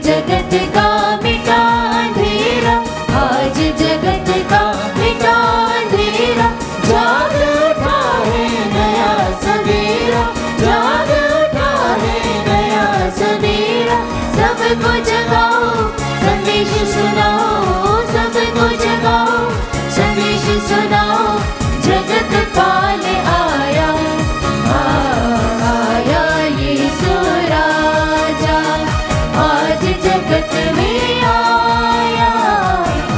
जगत का मिटा अंधेरा, आज जगत का मिटा अंधेरा। जाग उठा है नया सवेरा, जाग उठा है नया सवेरा। सबको जगाओ संदेश सुनाओ, सबको जगाओ संदेश सुनाओ। जगत पाल आया, आया यीशु राजा, आज जगत में आया,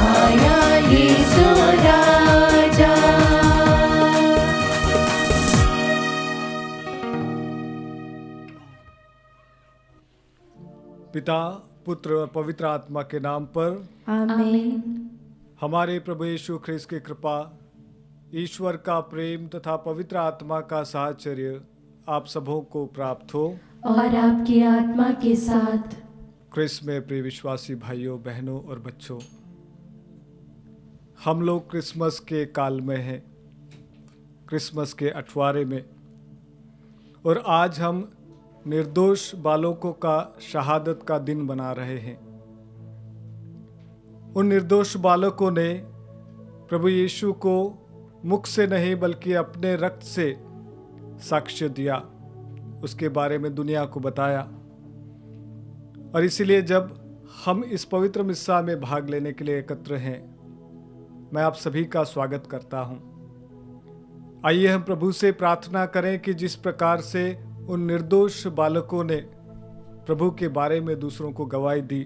आया यीशु राजा। पिता, पुत्र और पवित्र आत्मा के नाम पर आमीन। हमारे प्रभु यीशु ख्रिस्त की कृपा, ईश्वर का प्रेम तथा पवित्र आत्मा का साहचर्य आप सबों को प्राप्त हो और आपकी आत्मा के साथ। ख्रिस्त में प्रिय विश्वासी भाइयों, बहनों और बच्चों, हम लोग क्रिसमस के काल में हैं, क्रिसमस के अठवारे में, और आज हम निर्दोष बालकों का शहादत का दिन मना रहे हैं। उन निर्दोष बालकों ने प्रभु यीशु को मुख से नहीं बल्कि अपने रक्त से साक्ष्य दिया, उसके बारे में दुनिया को बताया। और इसीलिए जब हम इस पवित्र मिस्सा में भाग लेने के लिए एकत्र हैं, मैं आप सभी का स्वागत करता हूं। आइए हम प्रभु से प्रार्थना करें कि जिस प्रकार से उन निर्दोष बालकों ने प्रभु के बारे में दूसरों को गवाही दी,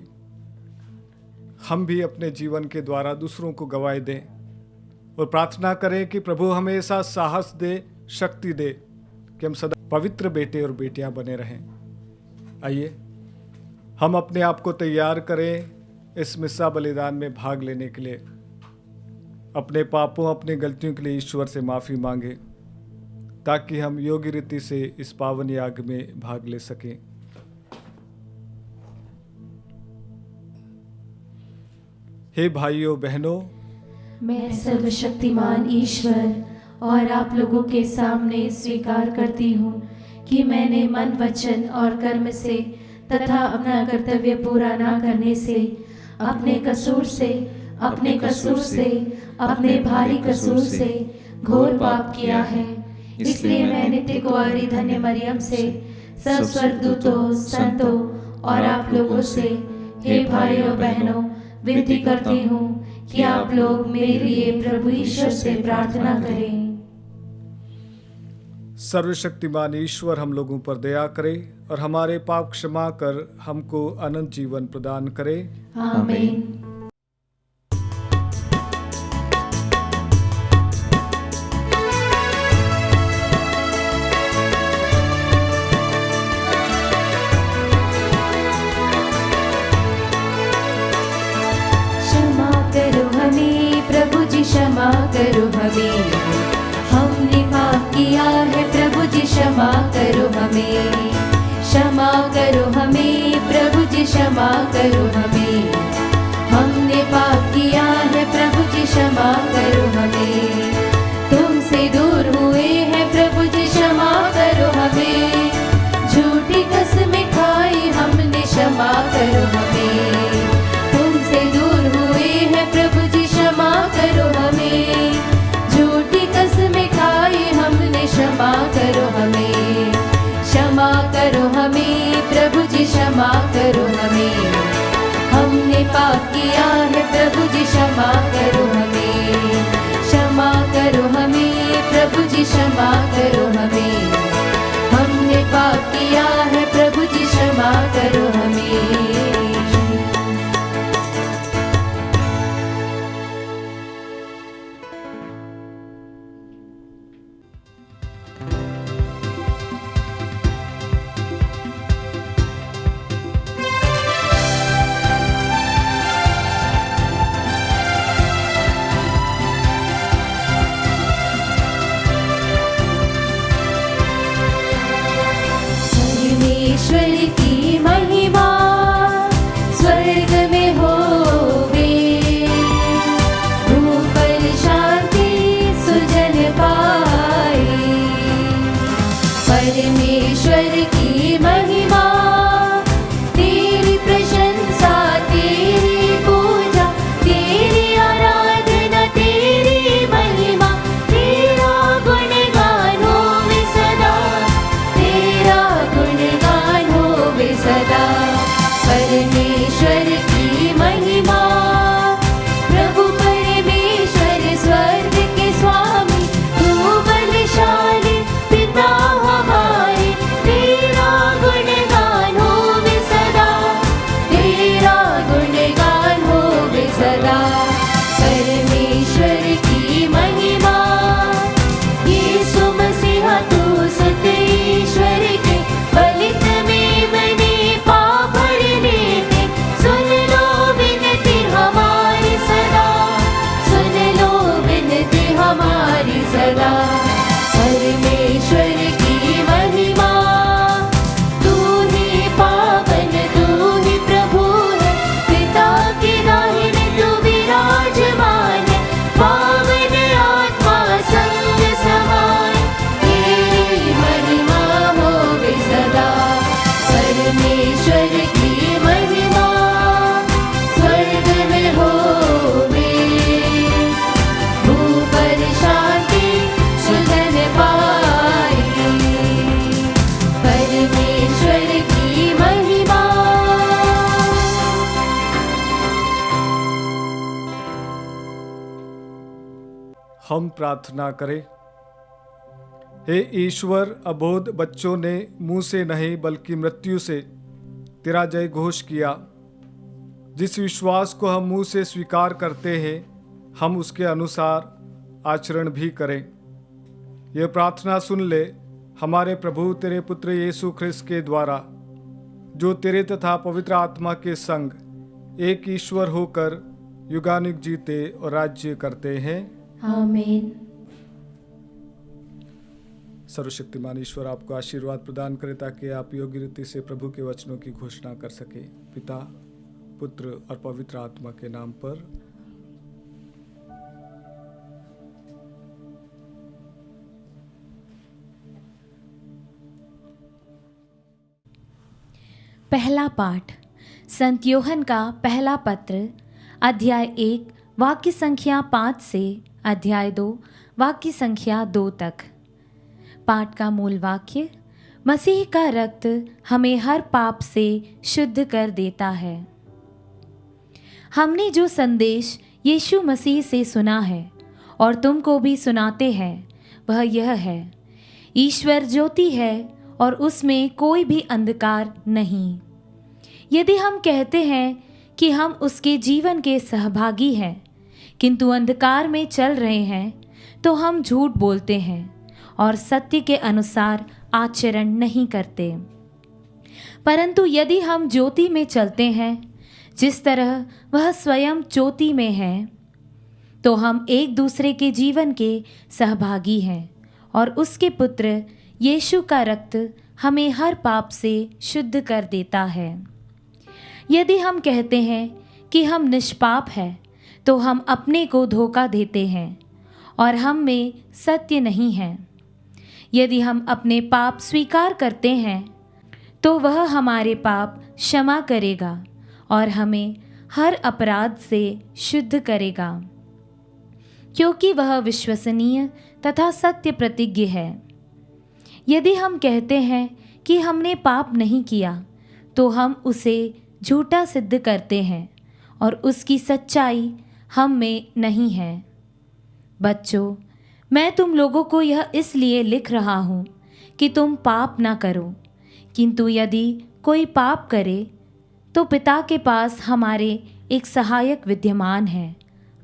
हम भी अपने जीवन के द्वारा दूसरों को गवाही दें और प्रार्थना करें कि प्रभु हमें ऐसा साहस दे, शक्ति दे कि हम सदा पवित्र बेटे और बेटियां बने रहें। आइए हम अपने आप को तैयार करें इस मिस्सा बलिदान में भाग लेने के लिए। अपने पापों, अपनी गलतियों के लिए ईश्वर से माफ़ी मांगे ताकि हम योग्य रीति से इस पावन याग में भाग ले सकें। हे भाइयों बहनों, मैं सर्वशक्तिमान ईश्वर और आप लोगों के सामने स्वीकार करती हूँ कि मैंने मन, वचन और कर्म से तथा अपना कर्तव्य पूरा ना करने से, अपने कसूर से, अपने भारी कसूर से घोर पाप किया है। इसलिए मैं नित्य कुंवारी धन्य मरियम से, सब स्वर्गदूतों, संतों और आप लोगों से, हे भाइयों बहनों, विनती करती हूँ कि आप लोग मेरे लिए प्रभु ईश्वर से प्रार्थना करें। सर्वशक्तिमान ईश्वर हम लोगों पर दया करे और हमारे पाप क्षमा कर हमको अनंत जीवन प्रदान करे। आमीन। क्षमा करो हमें, हमने पाप किया है, प्रभु जी क्षमा करो हमें। क्षमा करो हमें प्रभु जी, क्षमा करो हमें, हमने पाप किया है, प्रभु जी क्षमा करो हमें। तुमसे दूर हुए हैं प्रभु जी, क्षमा करो हमें। झूठी कसमें खाई हमने, क्षमा करो हमें। तुमसे दूर हुए हैं प्रभु जी, क्षमा करो हमें। झूठी कसमें खाई हमने, क्षमा करो हमें। क्षमा करो हमें प्रभु जी, क्षमा करो हमें, हमने पाप किया है, प्रभु जी क्षमा करो हमें। क्षमा करो हमें प्रभु जी, क्षमा करो हमें, हमने पाप किया है, प्रभु जी क्षमा करो हमें। ईश्वर की महिमा स्वर्ग में होवे, भूमि पर शांति सुजन पाए। परमेश्वर की महिमा तेरी प्रशंसा हम प्रार्थना करें। हे ईश्वर, अबोध बच्चों ने मुंह से नहीं बल्कि मृत्यु से तेरा जय घोष किया। जिस विश्वास को हम मुंह से स्वीकार करते हैं, हम उसके अनुसार आचरण भी करें। यह प्रार्थना सुन ले हमारे प्रभु तेरे पुत्र यीशु ख्रिस्त के द्वारा, जो तेरे तथा पवित्र आत्मा के संग एक ईश्वर होकर युगानुग जीते और राज्य करते हैं। आमीन। सर्वशक्तिमान ईश्वर आपको आशीर्वाद प्रदान करे ताकि आप योग्य रीति से प्रभु के वचनों की घोषणा कर सके। पिता, पुत्र और पवित्र आत्मा के नाम पर। पहला पाठ संत योहन का पहला पत्र, अध्याय 1 वाक्य संख्या 5 से अध्याय 2 वाक्य संख्या 2 तक। पाठ का मूल वाक्य, मसीह का रक्त हमें हर पाप से शुद्ध कर देता है। हमने जो संदेश यीशु मसीह से सुना है और तुमको भी सुनाते हैं, वह यह है, ईश्वर ज्योति है और उसमें कोई भी अंधकार नहीं। यदि हम कहते हैं कि हम उसके जीवन के सहभागी हैं किंतु अंधकार में चल रहे हैं, तो हम झूठ बोलते हैं और सत्य के अनुसार आचरण नहीं करते। परंतु यदि हम ज्योति में चलते हैं जिस तरह वह स्वयं ज्योति में है, तो हम एक दूसरे के जीवन के सहभागी हैं और उसके पुत्र यीशु का रक्त हमें हर पाप से शुद्ध कर देता है। यदि हम कहते हैं कि हम निष्पाप हैं, तो हम अपने को धोखा देते हैं और हम में सत्य नहीं है। यदि हम अपने पाप स्वीकार करते हैं, तो वह हमारे पाप क्षमा करेगा और हमें हर अपराध से शुद्ध करेगा, क्योंकि वह विश्वसनीय तथा सत्य प्रतिज्ञ है। यदि हम कहते हैं कि हमने पाप नहीं किया, तो हम उसे झूठा सिद्ध करते हैं और उसकी सच्चाई हम में नहीं है। बच्चों, मैं तुम लोगों को यह इसलिए लिख रहा हूँ कि तुम पाप ना करो, किंतु यदि कोई पाप करे तो पिता के पास हमारे एक सहायक विद्यमान है,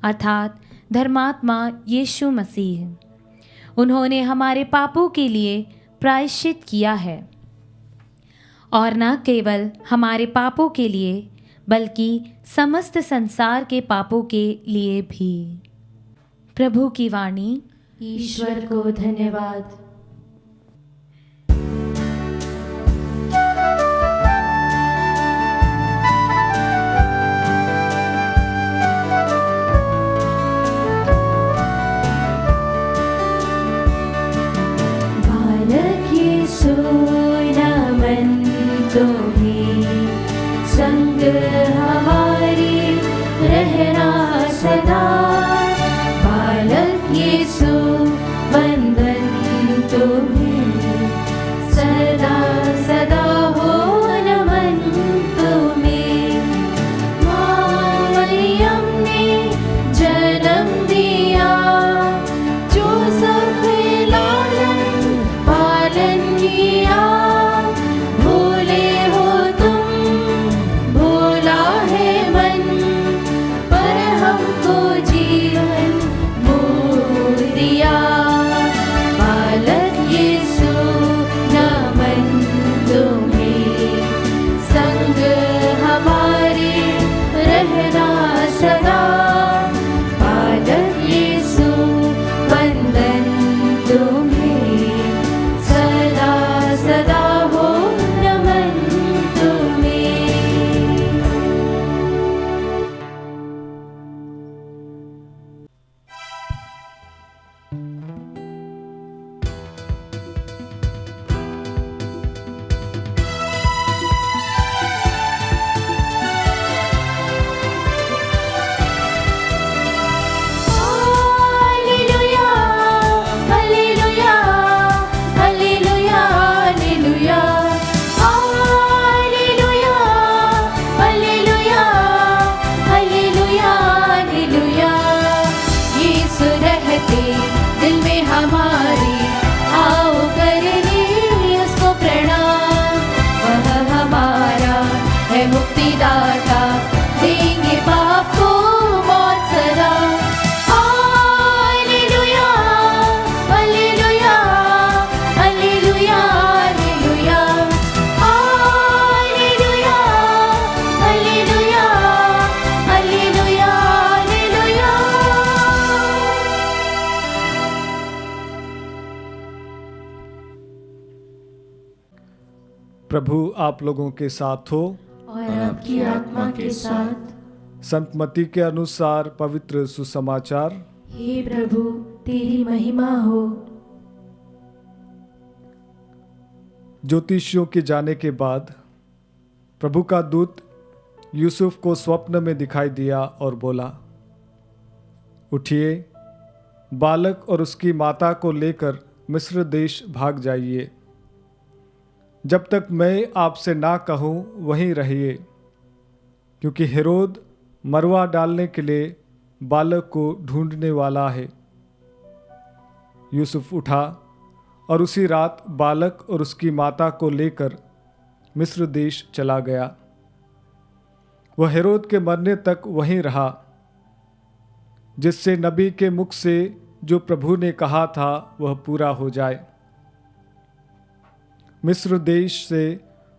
अर्थात धर्मात्मा यीशु मसीह। उन्होंने हमारे पापों के लिए प्रायश्चित किया है, और न केवल हमारे पापों के लिए बल्कि समस्त संसार के पापों के लिए भी। प्रभु की वाणी। ईश्वर को धन्यवाद। बालक यीशु नमन तुम्हें, संग हमारी रहना सदा। बालक यीशु वंदन तुम्हें, सदा सदा हो नमन तुम्हें। माँ मरियम ने जन्म दिया, जो सब लालन पालन किया। भोले हो तुम, भोला है मन, पर हमको जी प्रभु आप लोगों के साथ हो और आपकी आत्मा के साथ। संत मत्ती के अनुसार पवित्र सुसमाचार। हे प्रभु तेरी महिमा हो। ज्योतिषियों के जाने के बाद प्रभु का दूत यूसुफ को स्वप्न में दिखाई दिया और बोला, उठिए, बालक और उसकी माता को लेकर मिस्र देश भाग जाइए। जब तक मैं आपसे ना कहूँ वहीं रहिए, क्योंकि हेरोद मरवा डालने के लिए बालक को ढूंढने वाला है। यूसुफ उठा और उसी रात बालक और उसकी माता को लेकर मिस्र देश चला गया। वह हेरोद के मरने तक वहीं रहा, जिससे नबी के मुख से जो प्रभु ने कहा था वह पूरा हो जाए। मिस्र देश से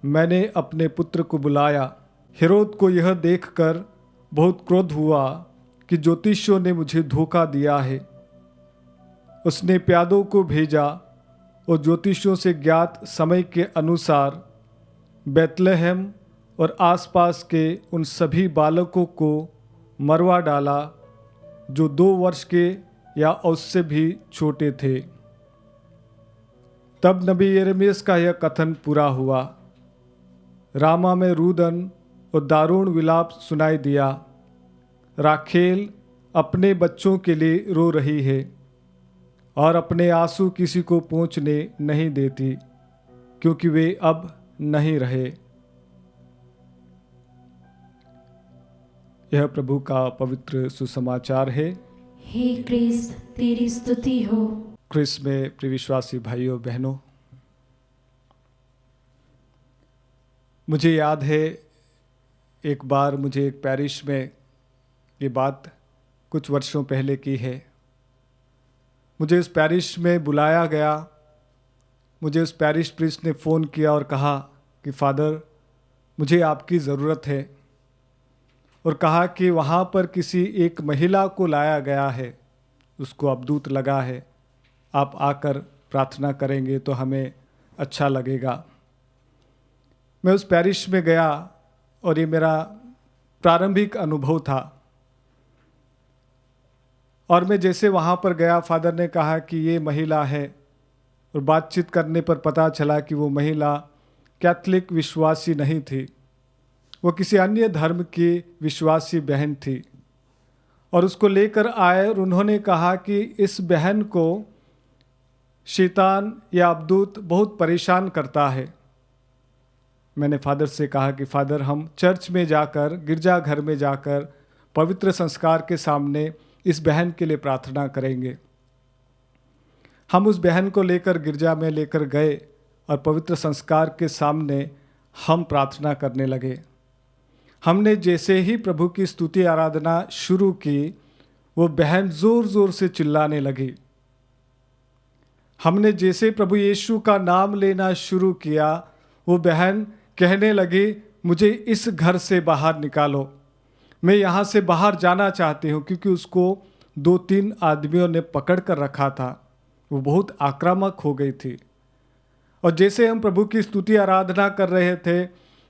मैंने अपने पुत्र को बुलाया। हेरोद को यह देखकर बहुत क्रोध हुआ कि ज्योतिषियों ने मुझे धोखा दिया है। उसने प्यादों को भेजा और ज्योतिषियों से ज्ञात समय के अनुसार बैतलहम और आसपास के उन सभी बालकों को मरवा डाला जो 2 वर्ष के या उससे भी छोटे थे। तब नबी यिर्मयाह का यह कथन पूरा हुआ, रामा में रुदन और दारुण विलाप सुनाई दिया। राखेल अपने बच्चों के लिए रो रही है और अपने आंसू किसी को पहुँचने नहीं देती, क्योंकि वे अब नहीं रहे। यह प्रभु का पवित्र सुसमाचार है। हे क्रिस्त तेरी स्तुति हो। क्रिस्त में प्रिय विश्वासी भाइयों बहनों, मुझे याद है एक बार मुझे एक पैरिश में, ये बात कुछ वर्षों पहले की है, मुझे इस पैरिश में बुलाया गया। मुझे उस पैरिश प्रीस्ट ने फ़ोन किया और कहा कि फादर मुझे आपकी ज़रूरत है, और कहा कि वहाँ पर किसी एक महिला को लाया गया है, उसको अबदूत लगा है, आप आकर प्रार्थना करेंगे तो हमें अच्छा लगेगा। मैं उस पैरिश में गया और ये मेरा प्रारंभिक अनुभव था। और मैं जैसे वहाँ पर गया, फादर ने कहा कि ये महिला है, और बातचीत करने पर पता चला कि वो महिला कैथलिक विश्वासी नहीं थी, वो किसी अन्य धर्म की विश्वासी बहन थी। और उसको लेकर आए और उन्होंने कहा कि इस बहन को शैतान या अबदूत बहुत परेशान करता है। मैंने फादर से कहा कि फादर हम चर्च में जाकर, गिरजाघर में जाकर पवित्र संस्कार के सामने इस बहन के लिए प्रार्थना करेंगे। हम उस बहन को लेकर गिरजा में लेकर गए और पवित्र संस्कार के सामने हम प्रार्थना करने लगे। हमने जैसे ही प्रभु की स्तुति आराधना शुरू की, वो बहन ज़ोर ज़ोर से चिल्लाने लगी। हमने जैसे प्रभु यीशु का नाम लेना शुरू किया, वो बहन कहने लगी, मुझे इस घर से बाहर निकालो, मैं यहाँ से बाहर जाना चाहती हूँ, क्योंकि उसको 2-3 आदमियों ने पकड़ कर रखा था। वो बहुत आक्रामक हो गई थी। और जैसे हम प्रभु की स्तुति आराधना कर रहे थे,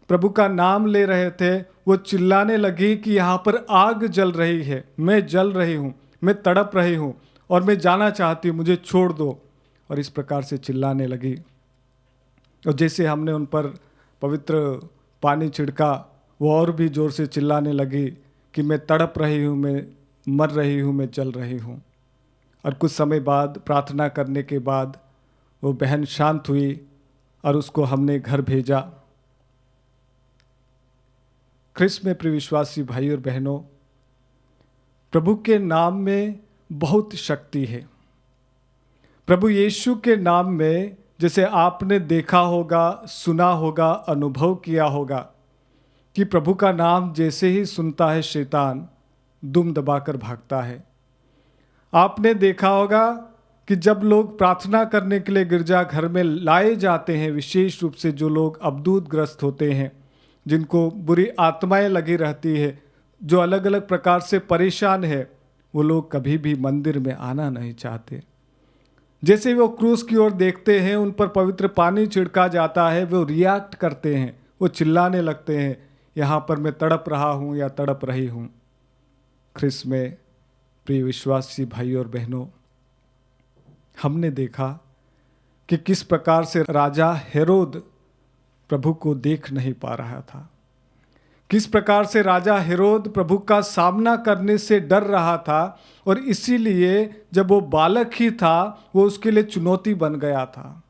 प्रभु का नाम ले रहे थे, वो चिल्लाने लगी कि यहाँ पर आग जल रही है, मैं जल रही हूँ, मैं तड़प रही हूँ और मैं जाना चाहती हूँ, मुझे छोड़ दो। और इस प्रकार से चिल्लाने लगी। और जैसे हमने उन पर पवित्र पानी छिड़का, वो और भी ज़ोर से चिल्लाने लगी कि मैं तड़प रही हूँ, मैं मर रही हूँ, मैं जल रही हूँ। और कुछ समय बाद प्रार्थना करने के बाद वो बहन शांत हुई और उसको हमने घर भेजा। ख्रिस्त में प्रिय विश्वासी भाई और बहनों, प्रभु के नाम में बहुत शक्ति है। प्रभु यीशु के नाम में, जैसे आपने देखा होगा, सुना होगा, अनुभव किया होगा कि प्रभु का नाम जैसे ही सुनता है शैतान दुम दबाकर भागता है। आपने देखा होगा कि जब लोग प्रार्थना करने के लिए गिरजा घर में लाए जाते हैं, विशेष रूप से जो लोग अबदूत ग्रस्त होते हैं, जिनको बुरी आत्माएं लगी रहती है, जो अलग अलग प्रकार से परेशान है, वो लोग कभी भी मंदिर में आना नहीं चाहते। जैसे वो क्रूस की ओर देखते हैं, उन पर पवित्र पानी छिड़का जाता है, वो रिएक्ट करते हैं, वो चिल्लाने लगते हैं, यहाँ पर मैं तड़प रहा हूँ या तड़प रही हूँ। ख्रिस्त में प्रिय विश्वासी भाई और बहनों, हमने देखा कि किस प्रकार से राजा हेरोद प्रभु को देख नहीं पा रहा था, किस प्रकार से राजा हेरोद प्रभु का सामना करने से डर रहा था, और इसीलिए जब वो बालक ही था वो उसके लिए चुनौती बन गया था।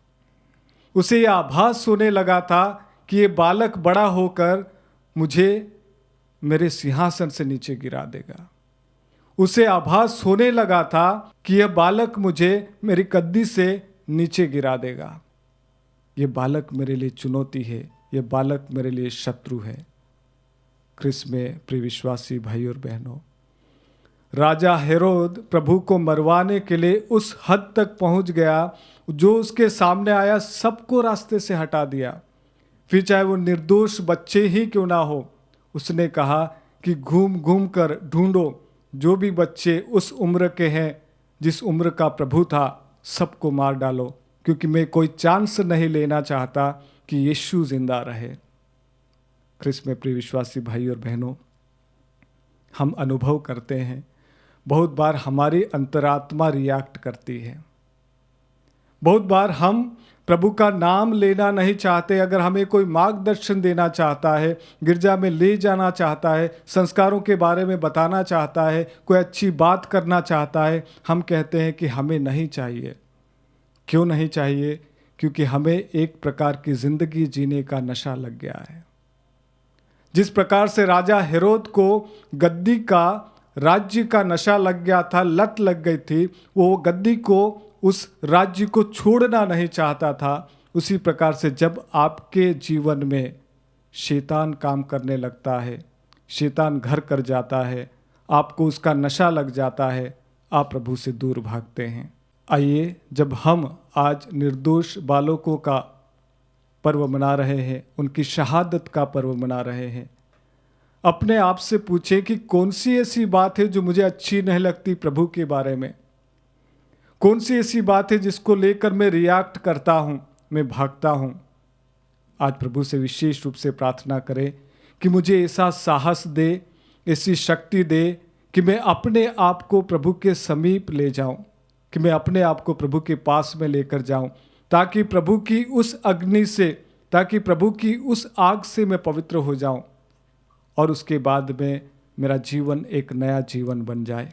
उसे यह आभास होने लगा था कि ये बालक बड़ा होकर मुझे मेरे सिंहासन से नीचे गिरा देगा। उसे आभास होने लगा था कि यह बालक मुझे मेरी गद्दी से नीचे गिरा देगा। ये बालक मेरे लिए चुनौती है, ये बालक मेरे लिए शत्रु है। ख्रिस्त में प्रिय विश्वासी भाई और बहनों, राजा हेरोद प्रभु को मरवाने के लिए उस हद तक पहुंच गया, जो उसके सामने आया सबको रास्ते से हटा दिया। फिर चाहे वो निर्दोष बच्चे ही क्यों ना हो, उसने कहा कि घूम घूम कर ढूंढो, जो भी बच्चे उस उम्र के हैं जिस उम्र का प्रभु था, सबको मार डालो, क्योंकि मैं कोई चांस नहीं लेना चाहता कि यीशु जिंदा रहे। ख्रिस्त में प्रिय विश्वासी भाई और बहनों, हम अनुभव करते हैं बहुत बार हमारी अंतरात्मा रिएक्ट करती है। बहुत बार हम प्रभु का नाम लेना नहीं चाहते। अगर हमें कोई मार्गदर्शन देना चाहता है, गिरजा में ले जाना चाहता है, संस्कारों के बारे में बताना चाहता है, कोई अच्छी बात करना चाहता है, हम कहते हैं कि हमें नहीं चाहिए। क्यों नहीं चाहिए? क्योंकि हमें एक प्रकार की जिंदगी जीने का नशा लग गया है। जिस प्रकार से राजा हेरोद को गद्दी का, राज्य का नशा लग गया था, लत लग गई थी, वो गद्दी को, उस राज्य को छोड़ना नहीं चाहता था। उसी प्रकार से जब आपके जीवन में शैतान काम करने लगता है, शैतान घर कर जाता है, आपको उसका नशा लग जाता है, आप प्रभु से दूर भागते हैं। आइए, जब हम आज निर्दोष बालकों का पर्व मना रहे हैं, उनकी शहादत का पर्व मना रहे हैं, अपने आप से पूछें कि कौन सी ऐसी बात है जो मुझे अच्छी नहीं लगती प्रभु के बारे में। कौन सी ऐसी बात है जिसको लेकर मैं रिएक्ट करता हूँ, मैं भागता हूँ। आज प्रभु से विशेष रूप से प्रार्थना करें कि मुझे ऐसा साहस दे, ऐसी शक्ति दे कि मैं अपने आप को प्रभु के समीप ले जाऊं, कि मैं अपने आप को प्रभु के पास में लेकर जाऊं, ताकि प्रभु की उस अग्नि से, ताकि प्रभु की उस आग से मैं पवित्र हो जाऊं, और उसके बाद में मेरा जीवन एक नया जीवन बन जाए।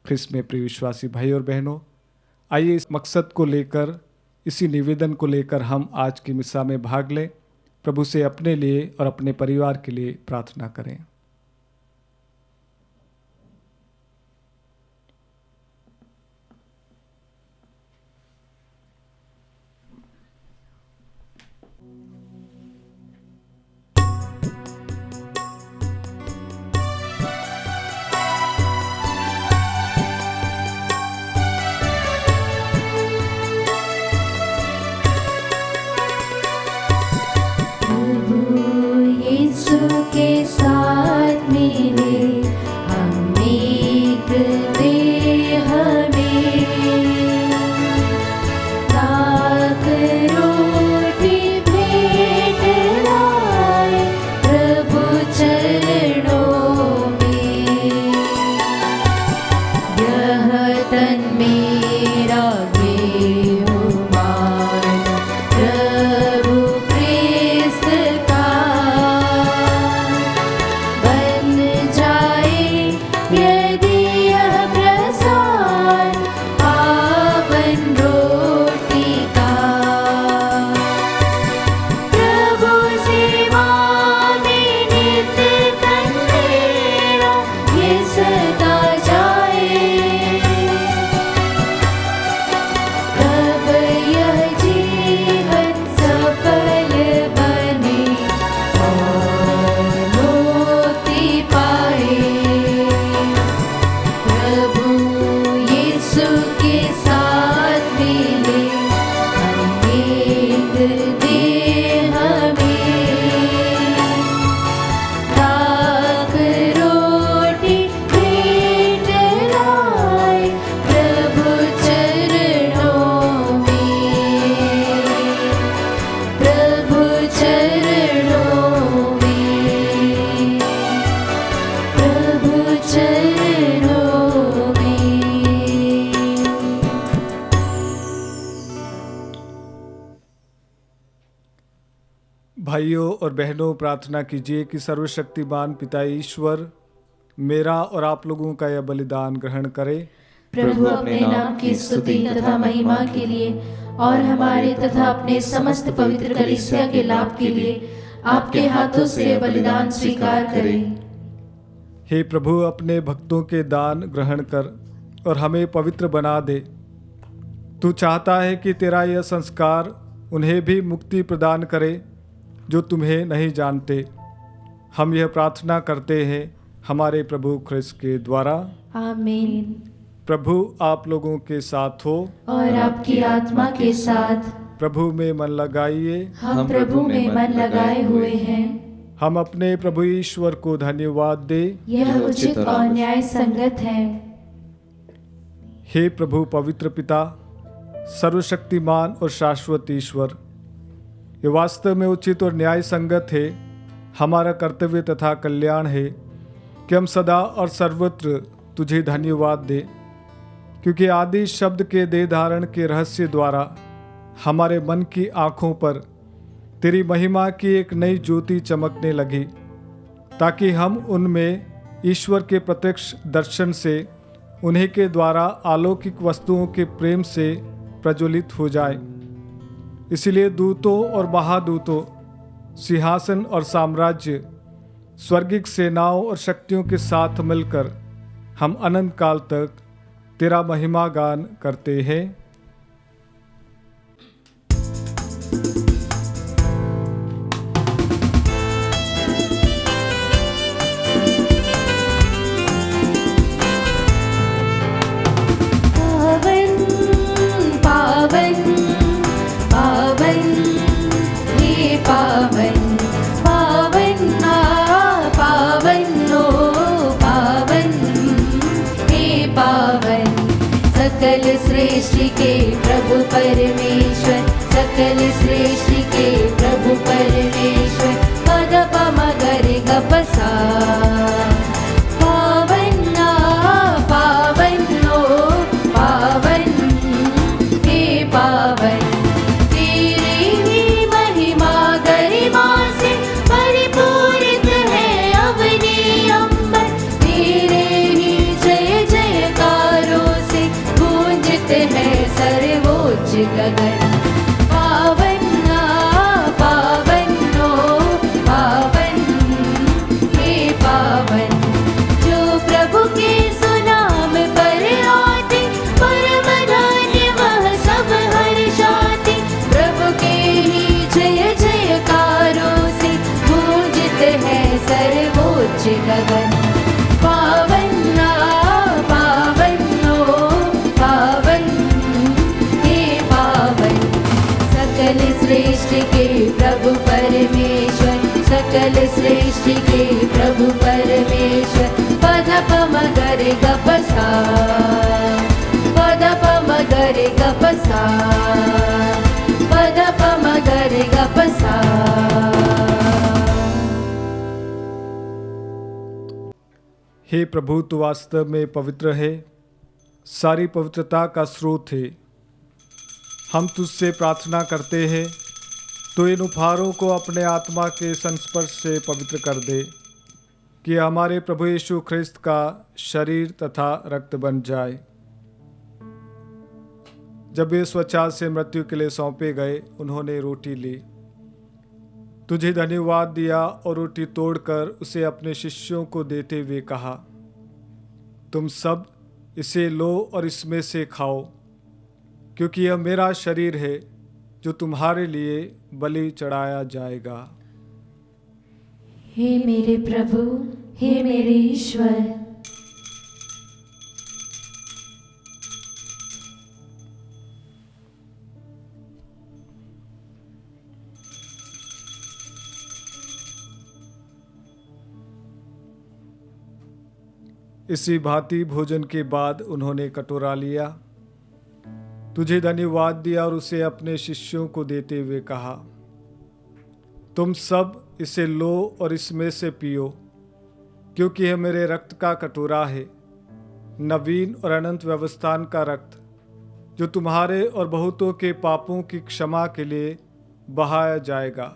ख्रिस्त में प्रिय विश्वासी भाई और बहनों, आइए इस मकसद को लेकर, इसी निवेदन को लेकर हम आज की मिसा में भाग लें। प्रभु से अपने लिए और अपने परिवार के लिए प्रार्थना करें। के साथ मिले हम एक देह में, ताक रोटी भेंट लाए प्रभु चरणों में। यह तन मेरा गेहूं मान प्रभु प्रेस्त का, भाइयों और बहनों, प्रार्थना कीजिए कि सर्वशक्तिमान पिता ईश्वर मेरा और आप लोगों का यह बलिदान ग्रहण करे। प्रभु अपने नाम की स्तुति तथा महिमा के लिए और हमारे तथा अपने समस्त पवित्र कलीसिया के लाभ के लिए आपके हाथों से बलिदान स्वीकार करें। हे प्रभु, अपने भक्तों के दान ग्रहण कर और हमें पवित्र बना दे। तू चाहता है कि तेरा यह संस्कार उन्हें भी मुक्ति प्रदान करे जो तुम्हें नहीं जानते। हम यह प्रार्थना करते हैं हमारे प्रभु ख्रिस्त के द्वारा। आमीन। प्रभु आप लोगों के साथ हो और आपकी आत्मा के साथ। प्रभु में मन लगाइए। हम प्रभु में मन लगाए हुए हैं। हम अपने प्रभु ईश्वर को धन्यवाद दे। यह उचित और न्याय संगत है। हे प्रभु पवित्र पिता, सर्वशक्तिमान और शाश्वत ईश्वर, ये वास्तव में उचित और न्याय संगत है, हमारा कर्तव्य तथा कल्याण है कि हम सदा और सर्वत्र तुझे धन्यवाद दें, क्योंकि आदि शब्द के देह धारण के रहस्य द्वारा हमारे मन की आँखों पर तेरी महिमा की एक नई ज्योति चमकने लगी, ताकि हम उनमें ईश्वर के प्रत्यक्ष दर्शन से उन्हीं के द्वारा अलौकिक वस्तुओं के प्रेम से प्रज्वलित हो जाए। इसलिए दूतों और महादूतों, सिंहासन और साम्राज्य, स्वर्गिक सेनाओं और शक्तियों के साथ मिलकर हम अनंत काल तक तेरा महिमा गान करते हैं। सकल सृष्टि के प्रभु परमेश्वर, सकल सृष्टि के प्रभु परमेश्वर, पद पम गरे गपसा। पावन पावन ओ पावन, हे पावन, तेरे ही महिमा गरिमा से परिपूरित है अवनी अंबर। तेरे ही जय जयकारों से गूंजित है सर्वोच्च गगन। पावन पावन ओ पावन, हे पावन, जो प्रभु के सुनाम पर आते परम धन्य वह सब हर्षाते। प्रभु के ही जय जयकारों से गूंजित है सर्वोच्च गगन। पावन पावन ओ पावन, हे पावन, सकल सृष्टि के प्रभु परमेश्वर, सकल सृष्टि के प्रभु परमेश्वर, पद पम गरे गपसा, पद पम गरे गपसा, पद पम गरे गपसा। हे प्रभु, तू वास्तव में पवित्र है, सारी पवित्रता का स्रोत है। हम तुझसे प्रार्थना करते हैं, तो इन उपहारों को अपने आत्मा के संस्पर्श से पवित्र कर दे, कि हमारे प्रभु यीशु ख्रिस्त का शरीर तथा रक्त बन जाए। जब वे स्वच्छात से मृत्यु के लिए सौंपे गए, उन्होंने रोटी ली, तुझे धन्यवाद दिया और रोटी तोड़कर उसे अपने शिष्यों को देते हुए कहा, तुम सब इसे लो और इसमें से खाओ, क्योंकि यह मेरा शरीर है जो तुम्हारे लिए बलि चढ़ाया जाएगा। हे मेरे प्रभु, हे मेरे ईश्वर, इसी भांति भोजन के बाद उन्होंने कटोरा लिया, तुझे धन्यवाद दिया और उसे अपने शिष्यों को देते हुए कहा, तुम सब इसे लो और इसमें से पियो, क्योंकि यह मेरे रक्त का कटोरा है, नवीन और अनंत व्यवस्थान का रक्त, जो तुम्हारे और बहुतों के पापों की क्षमा के लिए बहाया जाएगा।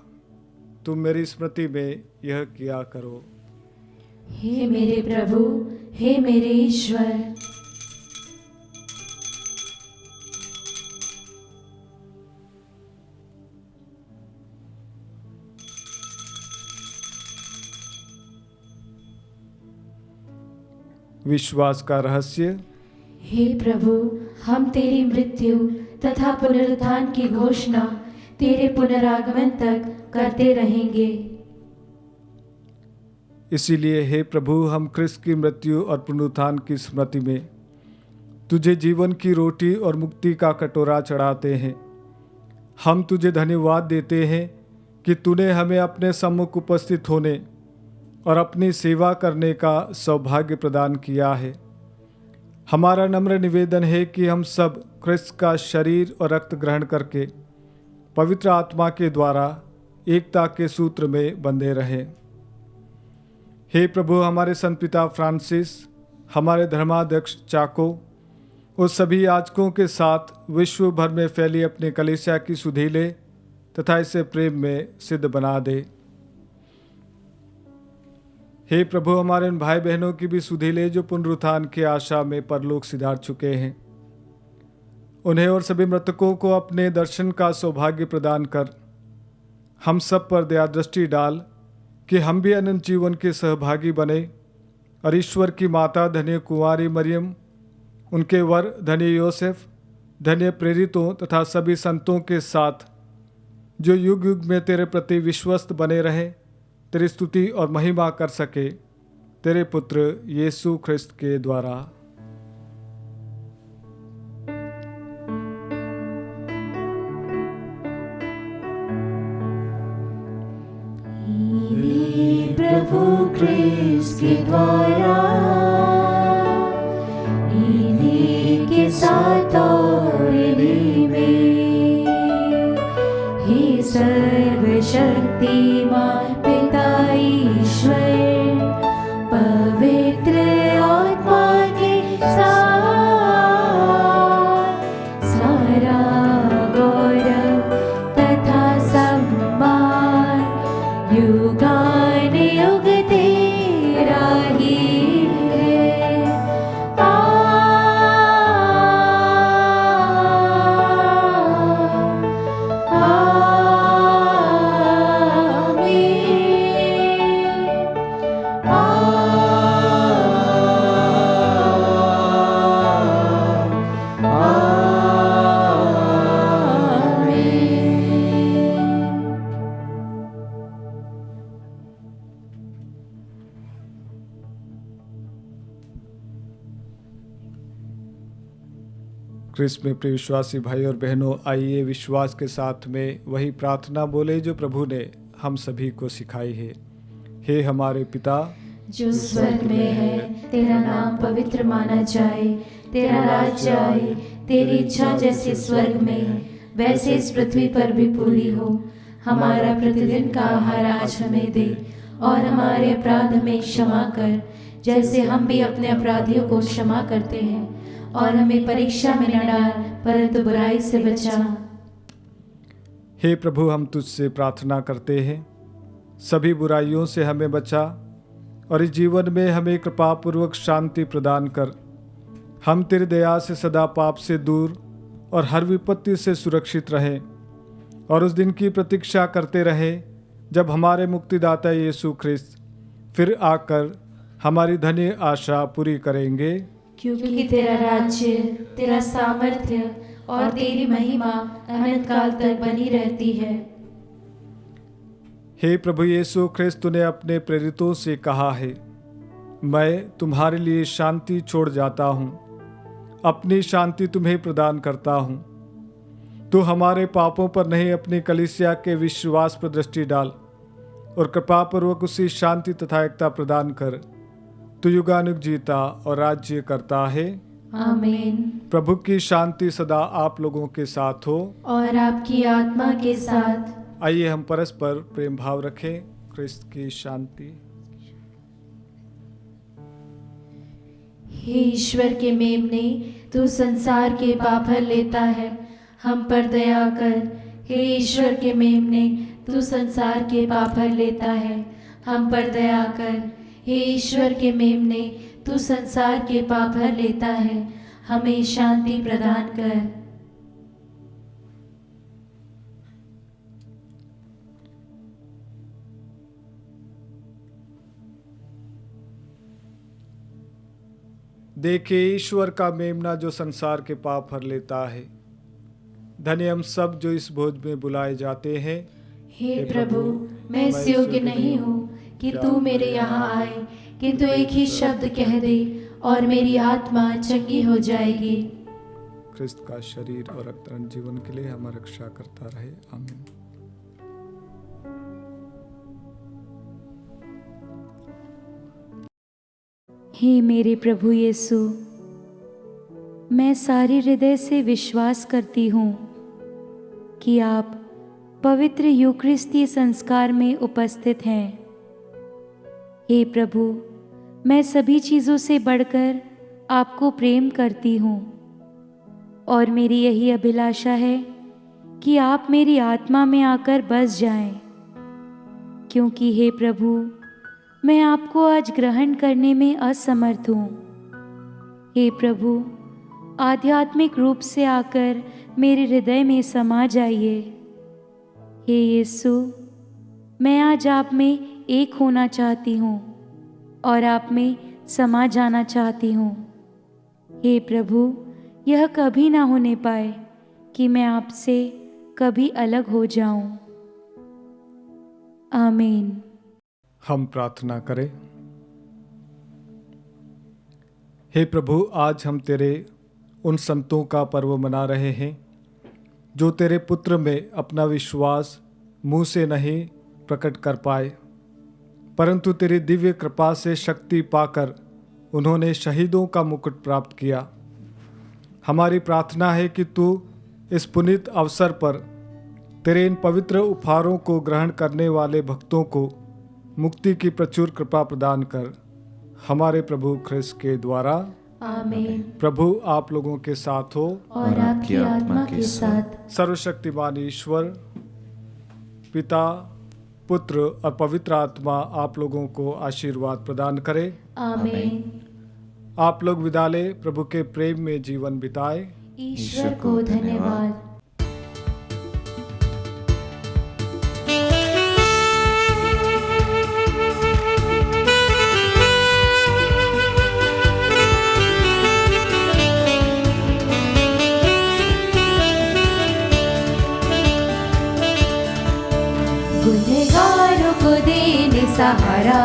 तुम मेरी स्मृति में यह किया करो। हे मेरे प्रभु, हे मेरे ईश्वर। विश्वास का रहस्य। हे प्रभु, हम तेरी मृत्यु तथा पुनरुत्थान की घोषणा तेरे पुनरागमन तक करते रहेंगे। इसीलिए हे प्रभु, हम क्रिस्त की मृत्यु और पुनरुत्थान की स्मृति में तुझे जीवन की रोटी और मुक्ति का कटोरा चढ़ाते हैं। हम तुझे धन्यवाद देते हैं कि तूने हमें अपने सम्मुख उपस्थित होने और अपनी सेवा करने का सौभाग्य प्रदान किया है। हमारा नम्र निवेदन है कि हम सब क्रिस्त का शरीर और रक्त ग्रहण करके पवित्र आत्मा के द्वारा एकता के सूत्र में बंधे रहें। हे प्रभु, हमारे संत पिता फ्रांसिस, हमारे धर्माध्यक्ष चाको और सभी याजकों के साथ विश्व भर में फैली अपनी कलीसिया की सुधीले तथा इसे प्रेम में सिद्ध बना दे। हे प्रभु, हमारे उन भाई बहनों की भी सुधीले जो पुनरुत्थान की आशा में परलोक सिधार चुके हैं, उन्हें और सभी मृतकों को अपने दर्शन का सौभाग्य प्रदान कर हम सब पर दया दृष्टि डाल कि हम भी अनंत जीवन के सहभागी बने और ईश्वर की माता धन्य कुंवारी मरियम, उनके वर धन्य योसेफ, धन्य प्रेरितों तथा सभी संतों के साथ जो युग युग में तेरे प्रति विश्वस्त बने रहें, तेरी स्तुति और महिमा कर सके, तेरे पुत्र यीशु ख्रिस्त के द्वारा। प्रभु ख्रिस्त के द्वारा, इन्हीं के साथ और इन्हीं में, हे सर्वशक्तिमान पिता ईश्वर, पवित्र आत्मा के साथ सारा गौरव तथा सम्मान युगान युग तेरा ही है। क्रिस्त में प्रिय विश्वासी भाई और बहनों, आइए विश्वास के साथ में वही प्रार्थना बोले जो प्रभु ने हम सभी को सिखाई है। हे हमारे पिता जो स्वर्ग में है, तेरा नाम पवित्र माना जाए, तेरा राज्य आए, तेरी इच्छा जैसे स्वर्ग में है वैसे इस पृथ्वी पर भी पूरी हो। हमारा प्रतिदिन का आहार आज हमें दे, और हमारे अपराध हमें क्षमा कर जैसे हम भी अपने अपराधियों को क्षमा करते हैं, और हमें परीक्षा में न डाल परंतु बुराई से बचा। हे प्रभु, हम तुझसे प्रार्थना करते हैं, सभी बुराइयों से हमें बचा और इस जीवन में हमें कृपापूर्वक शांति प्रदान कर। हम तेरी दया से सदा पाप से दूर और हर विपत्ति से सुरक्षित रहें, और उस दिन की प्रतीक्षा करते रहें जब हमारे मुक्तिदाता यीशु ख्रिस्त फिर आकर हमारी धन्य आशा पूरी करेंगे। क्योंकि तेरा राज्य, तेरा सामर्थ्य और तेरी महिमा अनंत काल तक बनी रहती है। हे प्रभु यीशु ख्रिस्त, तूने अपने प्रेरितों से कहा है, मैं तुम्हारे लिए शांति छोड़ जाता हूँ, अपनी शांति तुम्हें प्रदान करता हूँ। तू हमारे पापों पर नहीं, अपनी कलीसिया के विश्वास पर दृष्टि डाल और कृपापूर्वक उसी शांति तथा एकता प्रदान कर। तू युगानुग जीता और राज्य करता है। आमीन। प्रभु की शांति सदा आप लोगों के साथ हो और आपकी आत्मा के साथ। आइए हम परस्पर प्रेम भाव रखें। क्रिस्त की शांति। हे ईश्वर के मेमने, तू संसार के पाप हर लेता है, हम पर दया कर। हे ईश्वर के मेमने, तू संसार के पाप हर लेता है, हम पर दया कर। हे ईश्वर के मेमने, तू संसार के पाप हर लेता है, हमें शांति प्रदान कर। देखिए ईश्वर का मेमना जो संसार के पाप हर लेता है। धन्य हम सब जो इस भोज में बुलाए जाते हैं। हे प्रभु, मैं इस योग्य नहीं हूँ कि तू मेरे यहाँ आए, किंतु एक ही शब्द कह दे और मेरी आत्मा चंगी हो जाएगी। क्रिस्त का शरीर और रक्त जीवन के लिए हमारी रक्षा करता रहे। आमीन। हे मेरे प्रभु यीशु, मैं सारे हृदय से विश्वास करती हूँ कि आप पवित्र यूकरिस्तीय संस्कार में उपस्थित हैं। हे प्रभु, मैं सभी चीज़ों से बढ़कर आपको प्रेम करती हूँ और मेरी यही अभिलाषा है कि आप मेरी आत्मा में आकर बस जाएं, क्योंकि हे प्रभु, मैं आपको आज ग्रहण करने में असमर्थ हूँ। हे प्रभु, आध्यात्मिक रूप से आकर मेरे हृदय में समा जाइए। हे यीशु, मैं आज आप में एक होना चाहती हूँ और आप में समा जाना चाहती हूँ। हे प्रभु, यह कभी ना होने पाए कि मैं आपसे कभी अलग हो जाऊं। आमीन। हम प्रार्थना करें। हे प्रभु, आज हम तेरे उन संतों का पर्व मना रहे हैं जो तेरे पुत्र में अपना विश्वास मुंह से नहीं प्रकट कर पाए, परंतु तेरी दिव्य कृपा से शक्ति पाकर उन्होंने शहीदों का मुकुट प्राप्त किया। हमारी प्रार्थना है कि तू इस पुनीत अवसर पर तेरे इन पवित्र उपहारों को ग्रहण करने वाले भक्तों को मुक्ति की प्रचुर कृपा प्रदान कर। हमारे प्रभु ख्रिस्त के द्वारा। आमीन। प्रभु आप लोगों के साथ हो और आपकी आत्मा के साथ। सर्वशक्तिमान ईश्वर पिता, पुत्र और पवित्र आत्मा आप लोगों को आशीर्वाद प्रदान करे। आमीन। आप लोग विदा ले प्रभु के प्रेम में जीवन बिताए। ईश्वर को धन्यवाद। गुनहगारों को देने सहारा,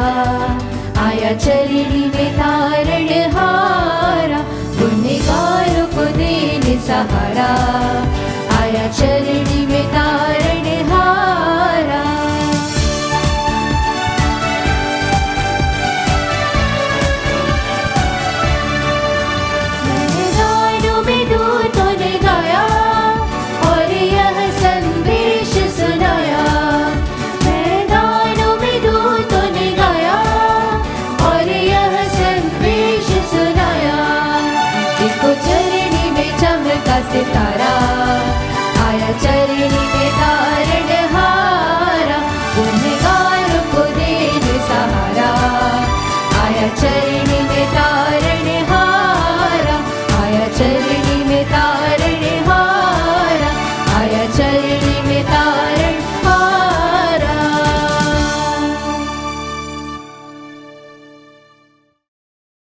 आया चरणी में तारण हारा। गुनहगारों को देने सहारा, आया चरणी में तारण हारा। मैदानों में दूतों ने गाया और यह संदेश सुनाया। मैदानों में दूतों ने गाया और यह संदेश सुनाया। देखो चरणी में चमका सितारा।